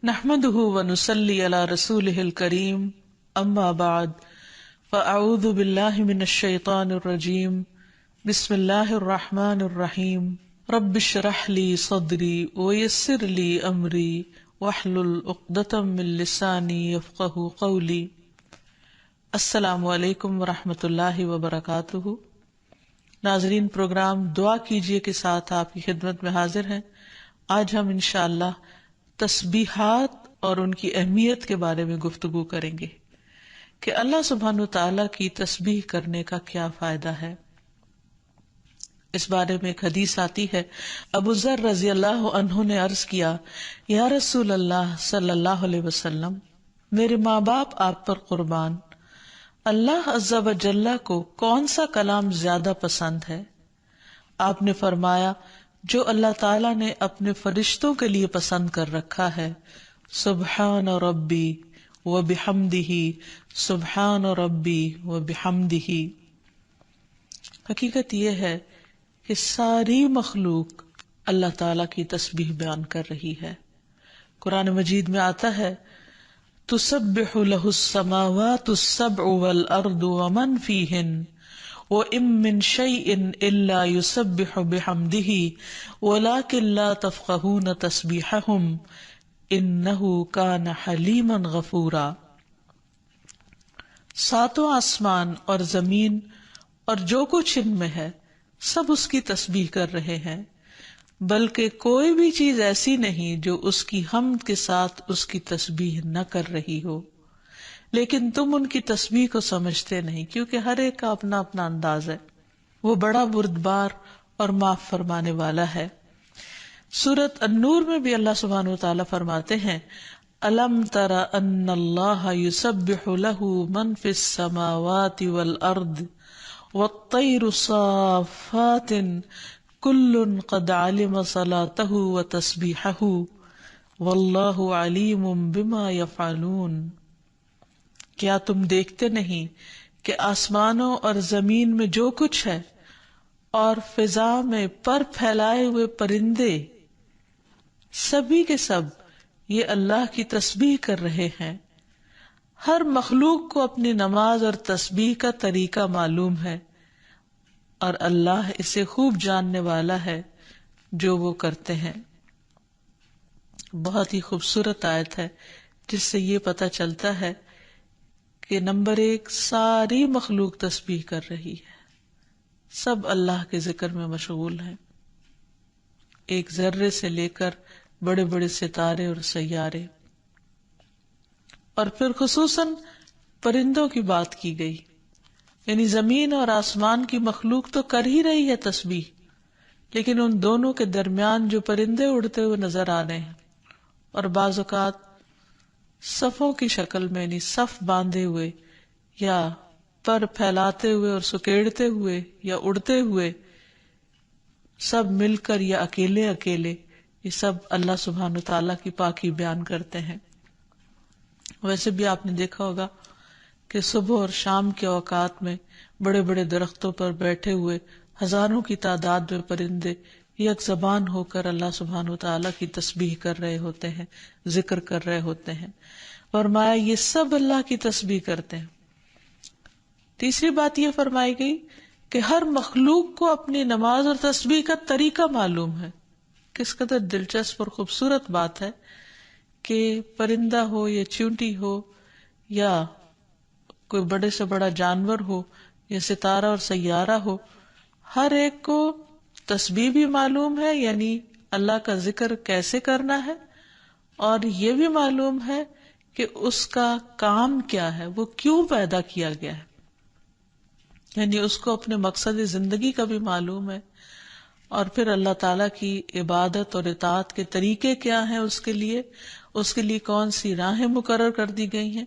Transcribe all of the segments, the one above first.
نحمده ونصلي على رسوله الكريم اما بعد فاعوذ بالله من الشيطان الرجيم بسم الله الرحمن الرحيم رب اشرح لي صدري ويسر لي امري واحلل عقدة من لساني يفقهوا قولي۔ السلام علیکم ورحمۃ اللہ وبرکاتہ۔ ناظرین، پروگرام دعا کیجئے کے ساتھ آپ کی خدمت میں حاضر ہیں۔ آج ہم انشاءاللہ تسبیحات اور ان کی اہمیت کے بارے میں گفتگو کریں گے کہ اللہ سبحانہ وتعالیٰ کی تسبیح کرنے کا کیا فائدہ ہے۔ اس بارے میں ایک حدیث آتی ہے، ابو ذر رضی اللہ عنہ نے عرض کیا، یا رسول اللہ صلی اللہ علیہ وسلم، میرے ماں باپ آپ پر قربان، اللہ عز و جل کو کون سا کلام زیادہ پسند ہے؟ آپ نے فرمایا، جو اللہ تعالیٰ نے اپنے فرشتوں کے لیے پسند کر رکھا ہے، سبحان ربی و بحمدہ، سبحان ربی و بحمدہ۔ حقیقت یہ ہے کہ ساری مخلوق اللہ تعالیٰ کی تسبیح بیان کر رہی ہے۔ قرآن مجید میں آتا ہے، تسبح له السماوات السبع والارض ومن فیہن وَإِن مِّن شَيْءٍ إِلَّا يُسَبِّحُ بِحَمْدِهِ وَلَٰكِن لَّا تَفْقَهُونَ تَسْبِيحَهُمْ إِنَّهُ كَانَ حَلِيمًا غَفُورًا۔ ساتوں آسمان اور زمین اور جو کچھ ان میں ہے سب اس کی تسبیح کر رہے ہیں، بلکہ کوئی بھی چیز ایسی نہیں جو اس کی حمد کے ساتھ اس کی تسبیح نہ کر رہی ہو، لیکن تم ان کی تسبیح کو سمجھتے نہیں، کیونکہ ہر ایک کا اپنا اپنا انداز ہے۔ وہ بڑا بردبار اور معاف فرمانے والا ہے۔ سورۃ النور میں بھی اللہ سبحانہ وتعالیٰ فرماتے ہیں، أَلَمْ تَرَ أَنَّ اللَّهَ يُسَبِّحُ لَهُ مَنْ فِي السَّمَاوَاتِ وَالْأَرْضِ وَالطَّيْرُ صَافَّاتٍ كُلٌّ قَدْ عَلِمَ صَلَاتَهُ وَتَسْبِيحَهُ وَاللَّهُ عَلِيمٌ بِمَا يَفْعَلُونَ۔ کیا تم دیکھتے نہیں کہ آسمانوں اور زمین میں جو کچھ ہے اور فضا میں پر پھیلائے ہوئے پرندے سبھی کے سب یہ اللہ کی تسبیح کر رہے ہیں۔ ہر مخلوق کو اپنی نماز اور تسبیح کا طریقہ معلوم ہے، اور اللہ اسے خوب جاننے والا ہے جو وہ کرتے ہیں۔ بہت ہی خوبصورت آیت ہے جس سے یہ پتہ چلتا ہے کہ نمبر ایک، ساری مخلوق تسبیح کر رہی ہے، سب اللہ کے ذکر میں مشغول ہیں، ایک ذرے سے لے کر بڑے بڑے ستارے اور سیارے۔ اور پھر خصوصاً پرندوں کی بات کی گئی، یعنی زمین اور آسمان کی مخلوق تو کر ہی رہی ہے تسبیح، لیکن ان دونوں کے درمیان جو پرندے اڑتے ہوئے نظر آ رہے ہیں، اور بعض اوقات صفوں کی شکل میں، یعنی صف باندھے ہوئے یا پر پھیلاتے ہوئے اور سکیڑتے ہوئے یا اڑتے ہوئے، سب مل کر یا اکیلے اکیلے، یہ سب اللہ سبحانہ وتعالیٰ کی پاکی بیان کرتے ہیں۔ ویسے بھی آپ نے دیکھا ہوگا کہ صبح اور شام کے اوقات میں بڑے بڑے درختوں پر بیٹھے ہوئے ہزاروں کی تعداد میں پرندے یک زبان ہو کر اللہ سبحانہ وتعالیٰ کی تسبیح کر رہے ہوتے ہیں، ذکر کر رہے ہوتے ہیں۔ فرمایا یہ سب اللہ کی تسبیح کرتے ہیں۔ تیسری بات یہ فرمائی گئی کہ ہر مخلوق کو اپنی نماز اور تسبیح کا طریقہ معلوم ہے۔ کس قدر دلچسپ اور خوبصورت بات ہے کہ پرندہ ہو یا چیونٹی ہو یا کوئی بڑے سے بڑا جانور ہو یا ستارہ اور سیارہ ہو، ہر ایک کو تسبیح بھی معلوم ہے، یعنی اللہ کا ذکر کیسے کرنا ہے، اور یہ بھی معلوم ہے کہ اس کا کام کیا ہے، وہ کیوں پیدا کیا گیا ہے، یعنی اس کو اپنے مقصد زندگی کا بھی معلوم ہے، اور پھر اللہ تعالیٰ کی عبادت اور اطاعت کے طریقے کیا ہیں، اس کے لیے کون سی راہیں مقرر کر دی گئی ہیں،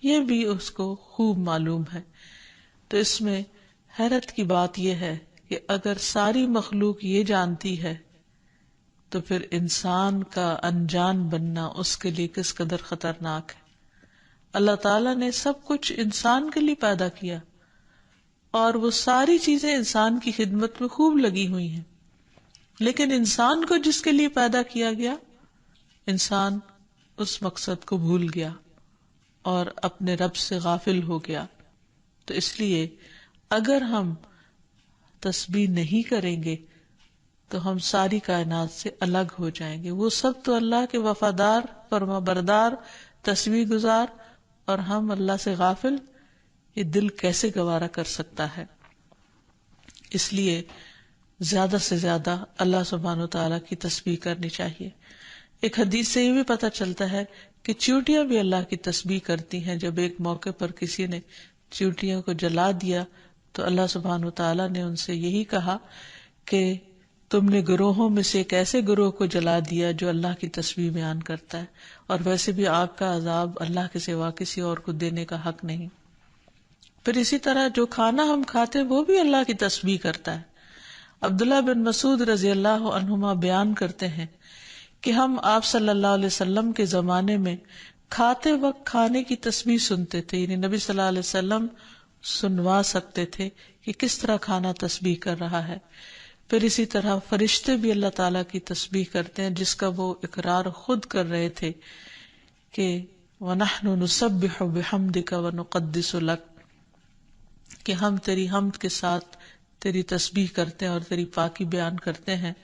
یہ بھی اس کو خوب معلوم ہے۔ تو اس میں حیرت کی بات یہ ہے کہ اگر ساری مخلوق یہ جانتی ہے تو پھر انسان کا انجان بننا اس کے لیے کس قدر خطرناک ہے۔ اللہ تعالیٰ نے سب کچھ انسان کے لیے پیدا کیا، اور وہ ساری چیزیں انسان کی خدمت میں خوب لگی ہوئی ہیں، لیکن انسان کو جس کے لیے پیدا کیا گیا، انسان اس مقصد کو بھول گیا اور اپنے رب سے غافل ہو گیا. تو اس لیے اگر ہم تسبیح نہیں کریں گے تو ہم ساری کائنات سے الگ ہو جائیں گے. وہ سب تو اللہ کے وفادار، فرما بردار، تسبیح گزار، اور ہم اللہ سے غافل. یہ دل کیسے گوارا کر سکتا ہے؟ اس لیے زیادہ سے زیادہ اللہ سبحانہ وتعالیٰ کی تسبیح کرنی چاہیے. ایک حدیث سے یہ بھی پتہ چلتا ہے کہ چیونٹیاں بھی اللہ کی تسبیح کرتی ہیں. جب ایک موقع پر کسی نے چیونٹیوں کو جلا دیا تو اللہ سبحانہ وتعالیٰ نے ان سے یہی کہا کہ تم نے گروہوں میں سے ایک ایسے گروہ کو جلا دیا جو اللہ کی تسبیح بیان کرتا ہے، اور ویسے بھی آگ کا عذاب اللہ کے سوا کسی اور کو دینے کا حق نہیں. پھر اسی طرح جو کھانا ہم کھاتے وہ بھی اللہ کی تسبیح کرتا ہے. عبداللہ بن مسعود رضی اللہ عنہما بیان کرتے ہیں کہ ہم آپ صلی اللہ علیہ وسلم کے زمانے میں کھاتے وقت کھانے کی تسبیح سنتے تھے. یعنی نبی صلی اللہ علیہ وسلم سنوا سکتے تھے کہ کس طرح کھانا تسبیح کر رہا ہے. پھر اسی طرح فرشتے بھی اللہ تعالیٰ کی تسبیح کرتے ہیں، جس کا وہ اقرار خود کر رہے تھے کہ وَنَحْنُ نُسَبِّحُ بِحَمْدِكَ وَنُقَدِّسُ لَكَ، کہ ہم تیری حمد کے ساتھ تیری تسبیح کرتے ہیں اور تیری پاکی بیان کرتے ہیں.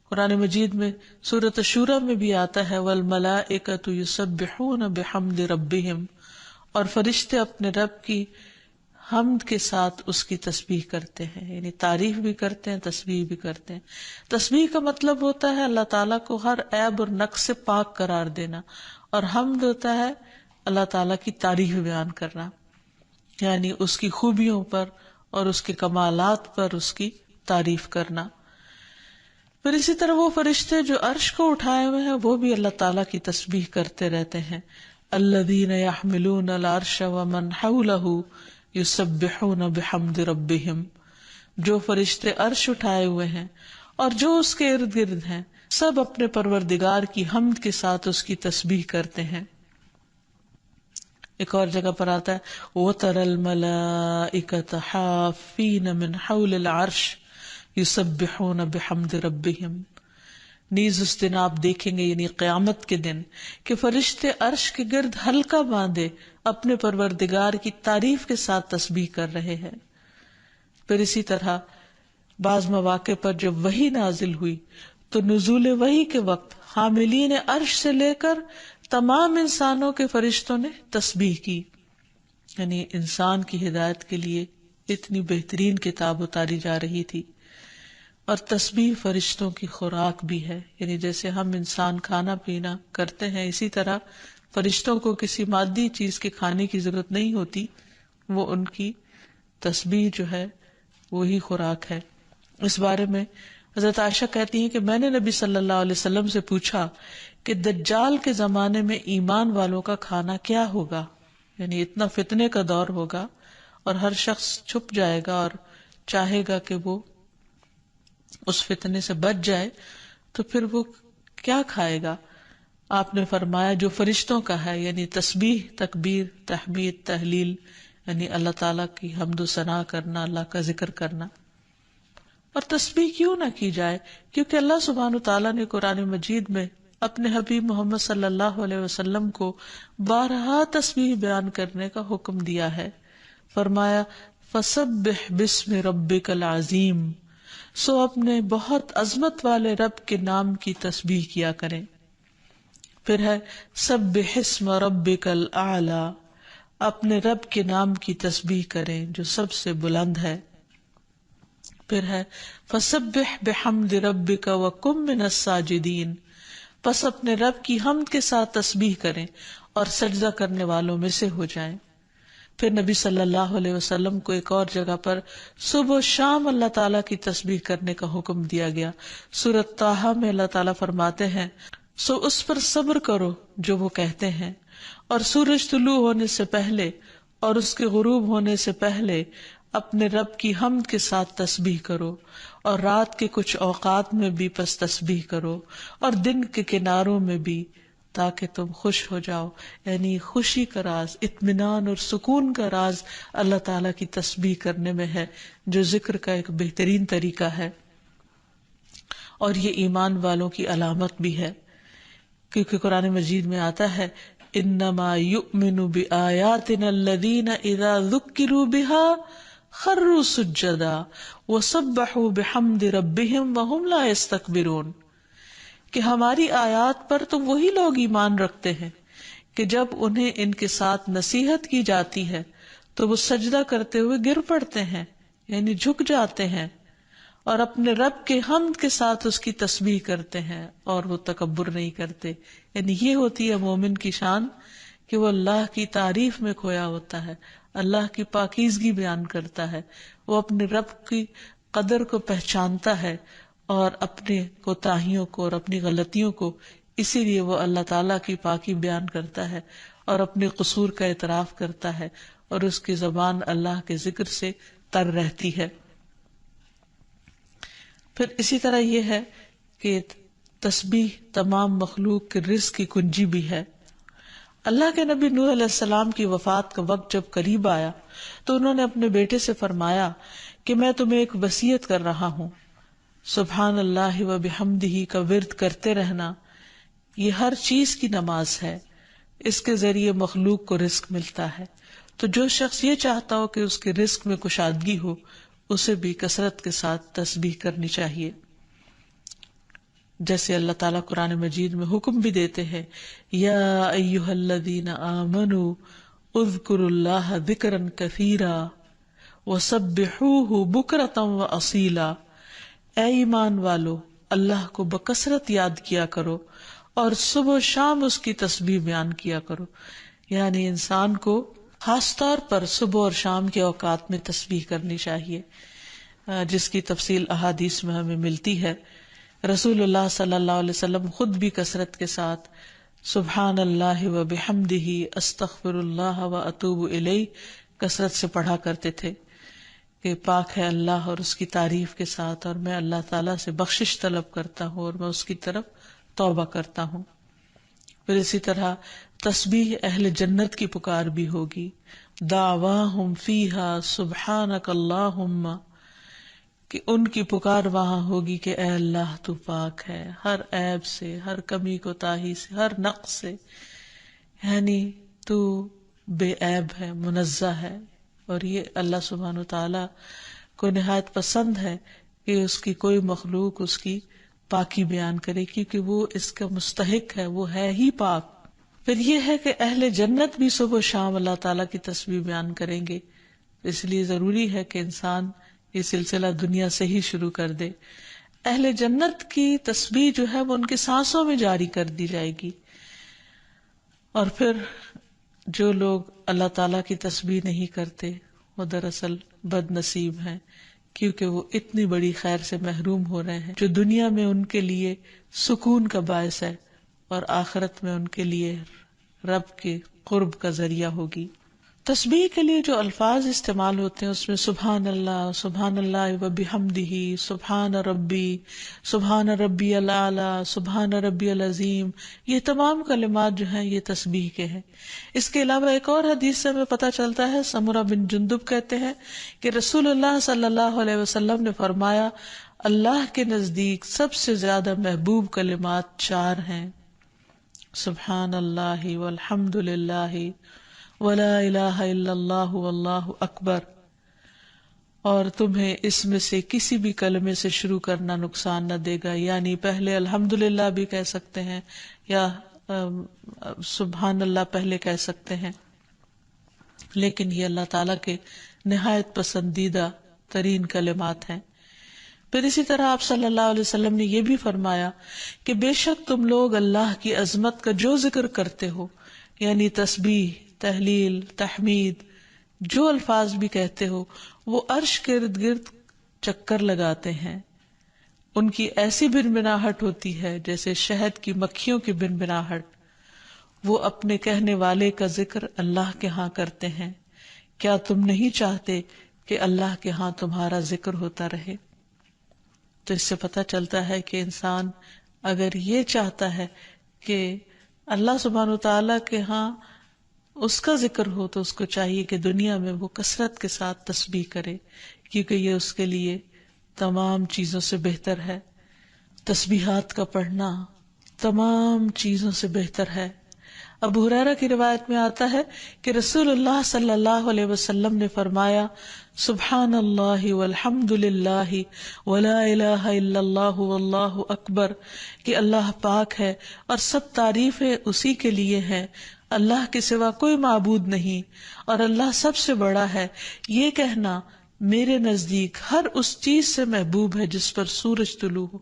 قرآن مجید میں سورۃ الشورى میں بھی آتا ہے وَالْمَلَائِكَةُ يُسَبِّحُونَ بِحَمْدِ رَبِّهِمْ، اور فرشتے اپنے رب کی حمد کے ساتھ اس کی تسبیح کرتے ہیں. یعنی تعریف بھی کرتے ہیں، تسبیح بھی کرتے ہیں. تسبیح کا مطلب ہوتا ہے اللہ تعالیٰ کو ہر عیب اور نقص سے پاک قرار دینا، اور حمد ہوتا ہے اللہ تعالیٰ کی تعریف بیان کرنا، یعنی اس کی خوبیوں پر اور اس کے کمالات پر اس کی تعریف کرنا. پھر اسی طرح وہ فرشتے جو عرش کو اٹھائے ہوئے ہیں وہ بھی اللہ تعالیٰ کی تسبیح کرتے رہتے ہیں. الذین یحملون العرش ومن حولہ یسبحون بحمد ربہم، جو فرشتے عرش اٹھائے ہوئے ہیں اور جو اس کے ارد گرد ہیں سب اپنے پروردگار کی حمد کے ساتھ اس کی تسبیح کرتے ہیں. ایک اور جگہ پر آتا ہے وَتَرَى الْمَلَائِكَةَ حَافِّينَ مِنْ حَوْلِ الْعَرْشِ يُسَبِّحُونَ بِحَمْدِ رَبِّهِمْ. نیز اس دن آپ دیکھیں گے، یعنی قیامت کے دن، کہ فرشتے عرش کے گرد حلقہ باندھے اپنے پروردگار کی تعریف کے ساتھ تسبیح کر رہے ہیں. پھر اسی طرح بعض مواقع پر جب وحی نازل ہوئی تو نزول وحی کے وقت حاملین عرش سے لے کر تمام انسانوں کے فرشتوں نے تسبیح کی. یعنی انسان کی ہدایت کے لیے اتنی بہترین کتاب اتاری جا رہی تھی. اور تسبیح فرشتوں کی خوراک بھی ہے. یعنی جیسے ہم انسان کھانا پینا کرتے ہیں، اسی طرح فرشتوں کو کسی مادی چیز کے کھانے کی ضرورت نہیں ہوتی، وہ ان کی تسبیح جو ہے وہی خوراک ہے. اس بارے میں حضرت عائشہ کہتی ہیں کہ میں نے نبی صلی اللہ علیہ وسلم سے پوچھا کہ دجال کے زمانے میں ایمان والوں کا کھانا کیا ہوگا. یعنی اتنا فتنے کا دور ہوگا اور ہر شخص چھپ جائے گا اور چاہے گا کہ وہ اس فتنے سے بچ جائے، تو پھر وہ کیا کھائے گا؟ آپ نے فرمایا جو فرشتوں کا ہے، یعنی تسبیح، تکبیر، تحمید، تحلیل، یعنی اللہ تعالیٰ کی حمد و ثنا کرنا، اللہ کا ذکر کرنا. اور تسبیح کیوں نہ کی جائے؟ کیونکہ اللہ سبحانہ تعالیٰ نے قرآن مجید میں اپنے حبیب محمد صلی اللہ علیہ وسلم کو بارہا تسبیح بیان کرنے کا حکم دیا ہے. فرمایا فسبح بسم ربک العظیم، سو اپنے بہت عظمت والے رب کے نام کی تسبیح کیا کریں. پھر ہے سبح اسم ربک الاعلی، اپنے رب کے نام کی تسبیح کریں جو سب سے بلند ہے. پھر ہے فسبح بحمد ربک وکن من الساجدین، پس اپنے رب کی حمد کے ساتھ تسبیح کریں اور سجدہ کرنے والوں میں سے ہو جائیں. پھر نبی صلی اللہ علیہ وسلم کو ایک اور جگہ پر صبح و شام اللہ تعالیٰ کی تسبیح کرنے کا حکم دیا گیا. سورۃ طٰہٰ میں اللہ تعالیٰ فرماتے ہیں سو اس پر صبر کرو جو وہ کہتے ہیں، اور سورج طلوع ہونے سے پہلے اور اس کے غروب ہونے سے پہلے اپنے رب کی حمد کے ساتھ تسبیح کرو، اور رات کے کچھ اوقات میں بھی پس تسبیح کرو، اور دن کے کناروں میں بھی، تاکہ تم خوش ہو جاؤ. یعنی خوشی کا راز، اطمینان اور سکون کا راز اللہ تعالیٰ کی تسبیح کرنے میں ہے، جو ذکر کا ایک بہترین طریقہ ہے، اور یہ ایمان والوں کی علامت بھی ہے. کیونکہ قرآن مجید میں آتا ہے انما یؤمن بآیاتنا الذین اذا ذکروا بها خروا سجدا وسبحوا بحمد ربهم وهم لا یستکبرون، کہ ہماری آیات پر تو وہی لوگ ایمان رکھتے ہیں کہ جب انہیں ان کے ساتھ نصیحت کی جاتی ہے تو وہ سجدہ کرتے ہوئے گر پڑتے ہیں، یعنی جھک جاتے ہیں، اور اپنے رب کے حمد کے ساتھ اس کی تسبیح کرتے ہیں، اور وہ تکبر نہیں کرتے۔ یعنی یہ ہوتی ہے مومن کی شان کہ وہ اللہ کی تعریف میں کھویا ہوتا ہے، اللہ کی پاکیزگی بیان کرتا ہے، وہ اپنے رب کی قدر کو پہچانتا ہے اور اپنے کوتاہیوں کو اور اپنی غلطیوں کو، اسی لیے وہ اللہ تعالیٰ کی پاکی بیان کرتا ہے اور اپنے قصور کا اعتراف کرتا ہے، اور اس کی زبان اللہ کے ذکر سے تر رہتی ہے۔ پھر اسی طرح یہ ہے کہ تسبیح تمام مخلوق کے رزق کی کنجی بھی ہے۔ اللہ کے نبی نوح علیہ السلام کی وفات کا وقت جب قریب آیا تو انہوں نے اپنے بیٹے سے فرمایا کہ میں تمہیں ایک وصیت کر رہا ہوں، سبحان اللہ و بحمدہ کا ورد کرتے رہنا، یہ ہر چیز کی نماز ہے، اس کے ذریعے مخلوق کو رزق ملتا ہے، تو جو شخص یہ چاہتا ہو کہ اس کے رزق میں کشادگی ہو اسے بھی کثرت کے ساتھ تسبیح کرنی چاہیے۔ جیسے اللہ تعالیٰ قرآن مجید میں حکم بھی دیتے ہیں، یا ایہا الذین آمنوا اذکروا اللہ ذکرا کثیرا وسبحوہ بکرۃ واصیلا، اے ایمان والو اللہ کو بکثرت یاد کیا کرو اور صبح و شام اس کی تسبیح بیان کیا کرو۔ یعنی انسان کو خاص طور پر صبح اور شام کے اوقات میں تسبیح کرنی چاہیے، جس کی تفصیل احادیث میں ہمیں ملتی ہے۔ رسول اللہ صلی اللہ علیہ وسلم خود بھی کثرت کے ساتھ سبحان اللہ و بحمدہ استغفر اللہ و اتوب الیہ کثرت سے پڑھا کرتے تھے کہ پاک ہے اللہ اور اس کی تعریف کے ساتھ، اور میں اللہ تعالیٰ سے بخشش طلب کرتا ہوں اور میں اس کی طرف توبہ کرتا ہوں۔ پھر اسی طرح تسبیح اہل جنت کی پکار بھی ہوگی، دعواہم فیہا سبحانک اللہم، کہ ان کی پکار وہاں ہوگی کہ اے اللہ تو پاک ہے ہر عیب سے، ہر کمی کوتاہی سے، ہر نقص سے، یعنی تو بے عیب ہے، منزہ ہے۔ اور یہ اللہ سبحانہ وتعالیٰ کو نہایت پسند ہے کہ اس کی کوئی مخلوق اس کی پاکی بیان کرے، کیونکہ وہ اس کا مستحق ہے، وہ ہے ہی پاک۔ پھر یہ ہے کہ اہل جنت بھی صبح و شام اللہ تعالیٰ کی تسبیح بیان کریں گے، اس لیے ضروری ہے کہ انسان یہ سلسلہ دنیا سے ہی شروع کر دے۔ اہل جنت کی تسبیح جو ہے وہ ان کے سانسوں میں جاری کر دی جائے گی، اور پھر جو لوگ اللہ تعالیٰ کی تسبیح نہیں کرتے وہ دراصل بد نصیب ہیں، کیونکہ وہ اتنی بڑی خیر سے محروم ہو رہے ہیں جو دنیا میں ان کے لیے سکون کا باعث ہے اور آخرت میں ان کے لیے رب کے قرب کا ذریعہ ہوگی۔ تسبیح کے لیے جو الفاظ استعمال ہوتے ہیں اس میں سبحان اللہ و بحمدہ، سبحان ربی الاعلی، سبحان ربی العظیم، یہ تمام کلمات جو ہیں یہ تسبیح کے ہیں۔ اس کے علاوہ ایک اور حدیث سے ہمیں پتہ چلتا ہے، سمرہ بن جندب کہتے ہیں کہ رسول اللہ صلی اللہ علیہ وسلم نے فرمایا، اللہ کے نزدیک سب سے زیادہ محبوب کلمات 4 ہیں، سبحان اللہ والحمد للہ ولا الہ الا اللہ واللہ اکبر، اور تمہیں اس میں سے کسی بھی کلمے سے شروع کرنا نقصان نہ دے گا، یعنی پہلے الحمدللہ بھی کہہ سکتے ہیں یا سبحان اللہ پہلے کہہ سکتے ہیں، لیکن یہ اللہ تعالیٰ کے نہایت پسندیدہ ترین کلمات ہیں۔ پھر اسی طرح آپ صلی اللہ علیہ وسلم نے یہ بھی فرمایا کہ بے شک تم لوگ اللہ کی عظمت کا جو ذکر کرتے ہو، یعنی تسبیح، تحلیل، تحمید، جو الفاظ بھی کہتے ہو، وہ عرش کے ارد گرد چکر لگاتے ہیں، ان کی ایسی بنبناہٹ ہوتی ہے جیسے شہد کی مکھیوں کی بنبناہٹ، وہ اپنے کہنے والے کا ذکر اللہ کے ہاں کرتے ہیں، کیا تم نہیں چاہتے کہ اللہ کے ہاں تمہارا ذکر ہوتا رہے؟ تو اس سے پتہ چلتا ہے کہ انسان اگر یہ چاہتا ہے کہ اللہ سبحانہ وتعالیٰ کے ہاں اس کا ذکر ہو تو اس کو چاہیے کہ دنیا میں وہ کثرت کے ساتھ تسبیح کرے، کیونکہ یہ اس کے لیے تمام چیزوں سے بہتر ہے۔ تسبیحات کا پڑھنا، تمام چیزوں سے بہتر ہے۔ ابو ہریرہ کی روایت میں آتا ہے کہ رسول اللہ صلی اللہ علیہ وسلم نے فرمایا، سبحان اللہ والحمد للہ ولا الہ الا اللہ واللہ اکبر، کہ اللہ پاک ہے اور سب تعریفیں اسی کے لیے ہیں، اللہ کے سوا کوئی معبود نہیں اور اللہ سب سے بڑا ہے۔ یہ کہنا میرے نزدیک ہر اس چیز سے محبوب ہے جس پر سورج طلوع ہو،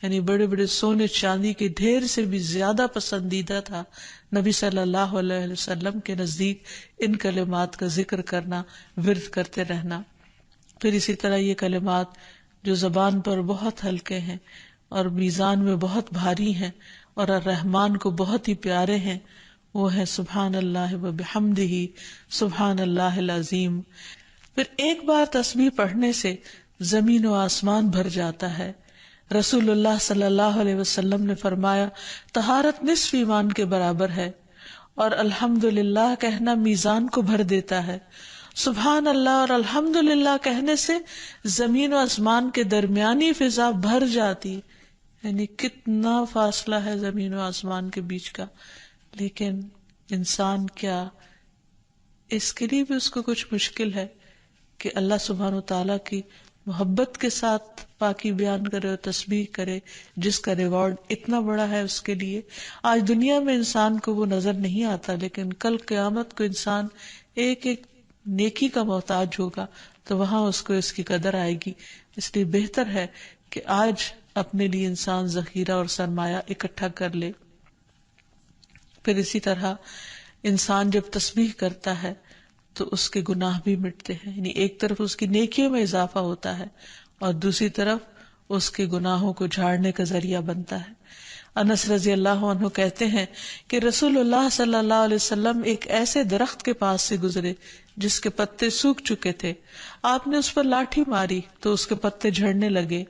یعنی بڑے بڑے سونے چاندی کے ڈھیر سے بھی زیادہ پسندیدہ تھا نبی صلی اللہ علیہ وسلم کے نزدیک ان کلمات کا ذکر کرنا، ورد کرتے رہنا۔ پھر اسی طرح یہ کلمات جو زبان پر بہت ہلکے ہیں اور میزان میں بہت بھاری ہیں اور الرحمن کو بہت ہی پیارے ہیں، وہ ہے سبحان اللہ وبحمدہ، سبحان اللہ العظیم۔ پھر ایک بار تسبیح پڑھنے سے زمین و آسمان بھر جاتا ہے۔ رسول اللہ صلی اللہ علیہ وسلم نے فرمایا، طہارت نصف ایمان کے برابر ہے، اور الحمدللہ کہنا میزان کو بھر دیتا ہے۔ سبحان اللہ اور الحمدللہ کہنے سے زمین و آسمان کے درمیانی فضا بھر جاتی، یعنی کتنا فاصلہ ہے زمین و آسمان کے بیچ کا، لیکن انسان کیا اس کے لیے بھی اس کو کچھ مشکل ہے کہ اللہ سبحانہ و تعالیٰ کی محبت کے ساتھ پاکی بیان کرے اور تسبیح کرے، جس کا ریوارڈ اتنا بڑا ہے اس کے لیے۔ آج دنیا میں انسان کو وہ نظر نہیں آتا، لیکن کل قیامت کو انسان ایک ایک نیکی کا محتاج ہوگا تو وہاں اس کو اس کی قدر آئے گی۔ اس لیے بہتر ہے کہ آج اپنے لیے انسان ذخیرہ اور سرمایہ اکٹھا کر لے۔ پھر اسی طرح انسان جب تسبیح کرتا ہے تو اس کے گناہ بھی مٹتے ہیں، یعنی ایک طرف اس کی نیکیوں میں اضافہ ہوتا ہے اور دوسری طرف اس کے گناہوں کو جھاڑنے کا ذریعہ بنتا ہے۔ انس رضی اللہ عنہ کہتے ہیں کہ رسول اللہ صلی اللہ علیہ وسلم ایک ایسے درخت کے پاس سے گزرے جس کے پتے سوکھ چکے تھے، آپ نے اس پر لاٹھی ماری تو اس کے پتے جھڑنے لگے،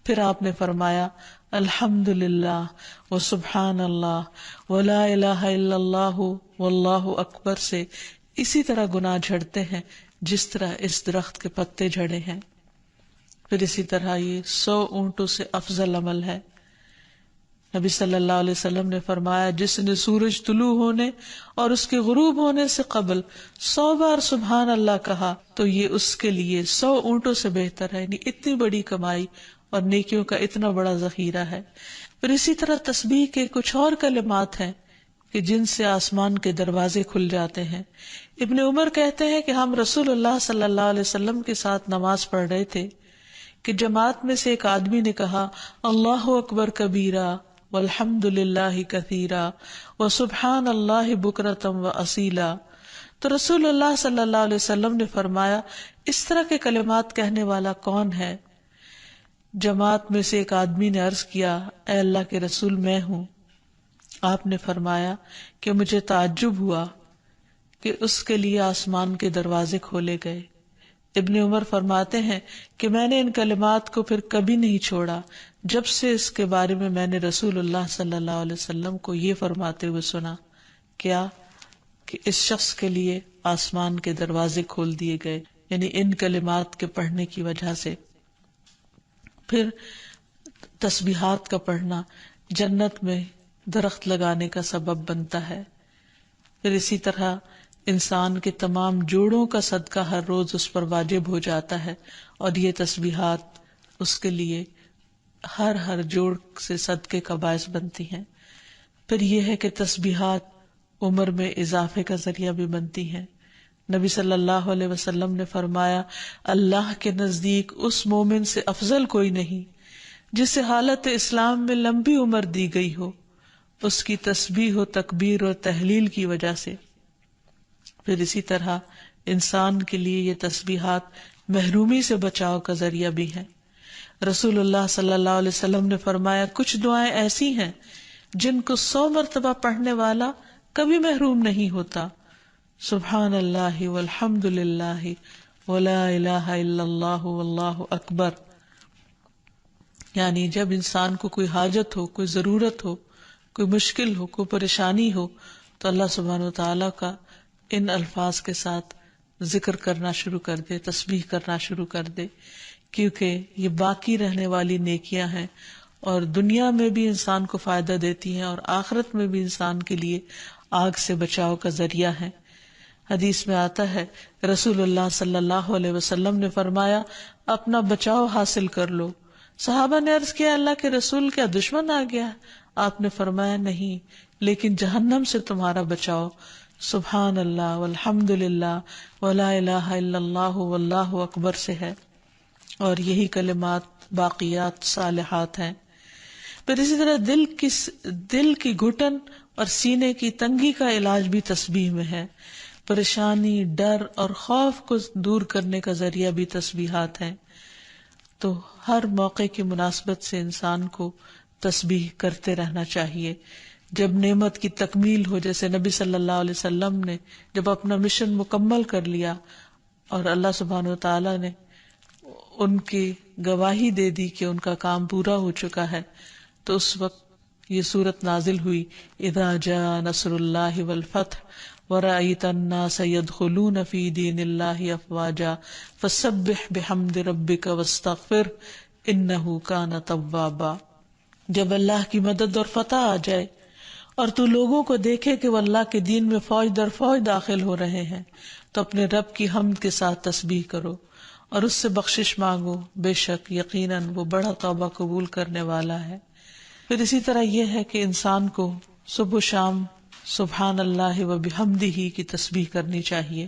پھر آپ نے فرمایا، الحمدللہ وسبحان اللہ ولا الہ الا اللہ واللہ اکبر سے اسی طرح گناہ جھڑتے ہیں جس طرح اس درخت کے پتے جھڑے ہیں۔ پھر اسی طرح یہ 100 اونٹوں سے افضل عمل ہے۔ نبی صلی اللہ علیہ وسلم نے فرمایا، جس نے سورج طلوع ہونے اور اس کے غروب ہونے سے قبل 100 بار سبحان اللہ کہا تو یہ اس کے لیے 100 اونٹوں سے بہتر ہے، یعنی اتنی بڑی کمائی اور نیکیوں کا اتنا بڑا ذخیرہ ہے۔ پھر اسی طرح تسبیح کے کچھ اور کلمات ہیں کہ جن سے آسمان کے دروازے کھل جاتے ہیں۔ ابن عمر کہتے ہیں کہ ہم رسول اللہ صلی اللہ علیہ وسلم کے ساتھ نماز پڑھ رہے تھے کہ جماعت میں سے ایک آدمی نے کہا، اللہ اکبر کبیرہ والحمد للہ کثیرا وسبحان اللہ بکرۃ واصیلا، تو رسول اللہ صلی اللہ علیہ وسلم نے فرمایا، اس طرح کے کلمات کہنے والا کون ہے؟ جماعت میں سے ایک آدمی نے عرض کیا، اے اللہ کے رسول، میں ہوں۔ آپ نے فرمایا کہ مجھے تعجب ہوا کہ اس کے لیے آسمان کے دروازے کھولے گئے۔ ابن عمر فرماتے ہیں کہ میں نے ان کلمات کو پھر کبھی نہیں چھوڑا جب سے اس کے بارے میں نے رسول اللہ صلی اللہ علیہ وسلم کو یہ فرماتے ہوئے سنا، کیا کہ اس شخص کے لیے آسمان کے دروازے کھول دیے گئے، یعنی ان کلمات کے پڑھنے کی وجہ سے۔ پھر تسبیحات کا پڑھنا جنت میں درخت لگانے کا سبب بنتا ہے۔ پھر اسی طرح انسان کے تمام جوڑوں کا صدقہ ہر روز اس پر واجب ہو جاتا ہے، اور یہ تسبیحات اس کے لیے ہر جوڑ سے صدقے کا باعث بنتی ہیں۔ پھر یہ ہے کہ تسبیحات عمر میں اضافے کا ذریعہ بھی بنتی ہیں۔ نبی صلی اللہ علیہ وسلم نے فرمایا، اللہ کے نزدیک اس مومن سے افضل کوئی نہیں جسے حالت اسلام میں لمبی عمر دی گئی ہو، اس کی تسبیح و تکبیر اور تحلیل کی وجہ سے۔ پھر اسی طرح انسان کے لیے یہ تسبیحات محرومی سے بچاؤ کا ذریعہ بھی ہیں۔ رسول اللہ صلی اللہ علیہ وسلم نے فرمایا، کچھ دعائیں ایسی ہیں جن کو 100 مرتبہ پڑھنے والا کبھی محروم نہیں ہوتا۔ سبحان اللہ والحمد للہ ولا الہ الا اللہ واللہ اکبر، یعنی جب انسان کو کوئی حاجت ہو، کوئی ضرورت ہو، کوئی مشکل ہو، کوئی پریشانی ہو، تو اللہ سبحانہ و تعالیٰ کا ان الفاظ کے ساتھ ذکر کرنا شروع کر دے، تسبیح کرنا شروع کر دے، کیونکہ یہ باقی رہنے والی نیکیاں ہیں اور دنیا میں بھی انسان کو فائدہ دیتی ہیں اور آخرت میں بھی انسان کے لیے آگ سے بچاؤ کا ذریعہ ہے۔ حدیث میں آتا ہے رسول اللہ صلی اللہ علیہ وسلم نے فرمایا اپنا بچاؤ حاصل کر لو۔ صحابہ نے عرض کیا اللہ کے رسول کیا دشمن آ گیا؟ آپ نے فرمایا نہیں، لیکن جہنم سے تمہارا بچاؤ سبحان اللہ والحمد للہ ولا الہ الا اللہ واللہ اکبر سے ہے، اور یہی کلمات باقیات صالحات ہیں۔ پھر اسی طرح دل کی گھٹن اور سینے کی تنگی کا علاج بھی تسبیح میں ہے۔ پریشانی، ڈر اور خوف کو دور کرنے کا ذریعہ بھی تسبیحات ہیں۔ تو ہر موقع کی مناسبت سے انسان کو تسبیح کرتے رہنا چاہیے۔ جب نعمت کی تکمیل ہو، جیسے نبی صلی اللہ علیہ وسلم نے جب اپنا مشن مکمل کر لیا اور اللہ سبحانہ وتعالی نے ان کی گواہی دے دی کہ ان کا کام پورا ہو چکا ہے، تو اس وقت یہ سورت نازل ہوئی اذا جاء نصر اللہ والفتح ورأیت الناس يدخلون فی دین اللہ افواجا فسبح بحمد ربک واستغفر انہ کان توابا۔ جب اللہ کی مدد اور فتح آ جائے اور تو لوگوں کو دیکھے کہ وہ اللہ کے دین میں فوج در فوج داخل ہو رہے ہیں، تو اپنے رب کی حمد کے ساتھ تسبیح کرو اور اس سے بخشش مانگو، بے شک یقیناً وہ بڑا توبہ قبول کرنے والا ہے۔ پھر اسی طرح یہ ہے کہ انسان کو صبح و شام سبحان اللہ و بحمدہ کی تسبیح کرنی چاہیے۔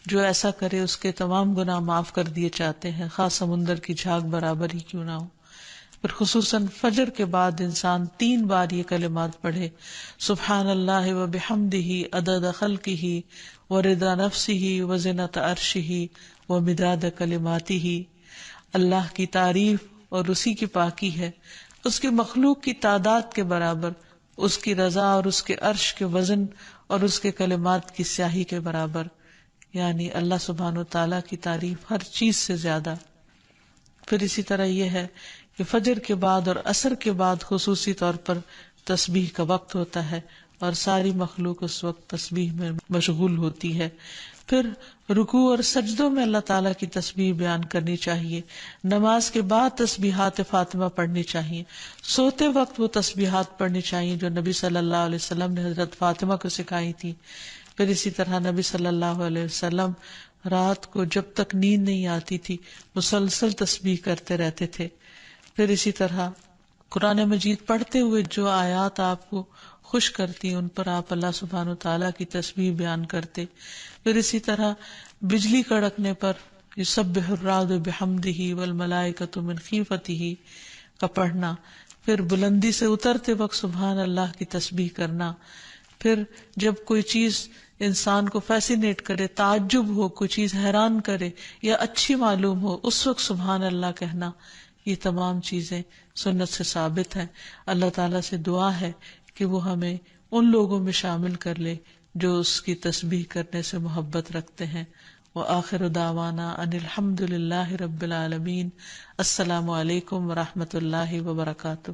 جو ایسا کرے اس کے تمام گناہ معاف کر دیے جاتے ہیں، خاص سمندر کی جھاگ برابر ہی کیوں نہ ہو۔ پھر خصوصاً فجر کے بعد انسان 3 بار یہ کلمات پڑھے، سبحان اللہ و بحمدہ عدد خلقہ ورضا نفسہ وزنۃ عرشہ ومداد کلماتہ۔ اللہ کی تعریف اور اسی کی پاکی ہے، اس کی مخلوق کی تعداد کے برابر، اس کی رضا اور اس کے عرش کے وزن اور اس کے کلمات کی سیاہی کے برابر، یعنی اللہ سبحانہ و تعالیٰ کی تعریف ہر چیز سے زیادہ۔ پھر اسی طرح یہ ہے کہ فجر کے بعد اور عصر کے بعد خصوصی طور پر تسبیح کا وقت ہوتا ہے اور ساری مخلوق اس وقت تسبیح میں مشغول ہوتی ہے۔ پھر رکوع اور سجدوں میں اللہ تعالیٰ کی تسبیح بیان کرنی چاہیے۔ نماز کے بعد تسبیحات فاطمہ پڑھنی چاہیے۔ سوتے وقت وہ تسبیحات پڑھنی چاہیے جو نبی صلی اللہ علیہ وسلم نے حضرت فاطمہ کو سکھائی تھی۔ پھر اسی طرح نبی صلی اللہ علیہ وسلم رات کو جب تک نیند نہیں آتی تھی مسلسل تسبیح کرتے رہتے تھے۔ پھر اسی طرح قرآن مجید پڑھتے ہوئے جو آیات آپ کو خوش کرتی ان پر آپ اللہ سبحانہ و تعالیٰ کی تسبیح بیان کرتے۔ پھر اسی طرح بجلی کڑکنے پر یسبح الرعد بحمدہ والملائکۃ من خیفتہ کا پڑھنا۔ پھر بلندی سے اترتے وقت سبحان اللہ کی تسبیح کرنا۔ پھر جب کوئی چیز انسان کو فیسینیٹ کرے، تعجب ہو، کوئی چیز حیران کرے یا اچھی معلوم ہو، اس وقت سبحان اللہ کہنا۔ یہ تمام چیزیں سنت سے ثابت ہیں۔ اللہ تعالیٰ سے دعا ہے کہ وہ ہمیں ان لوگوں میں شامل کر لے جو اس کی تسبیح کرنے سے محبت رکھتے ہیں۔ وآخر دعوانا ان الحمد للہ رب العالمین۔ السلام علیکم ورحمۃ اللہ وبرکاتہ۔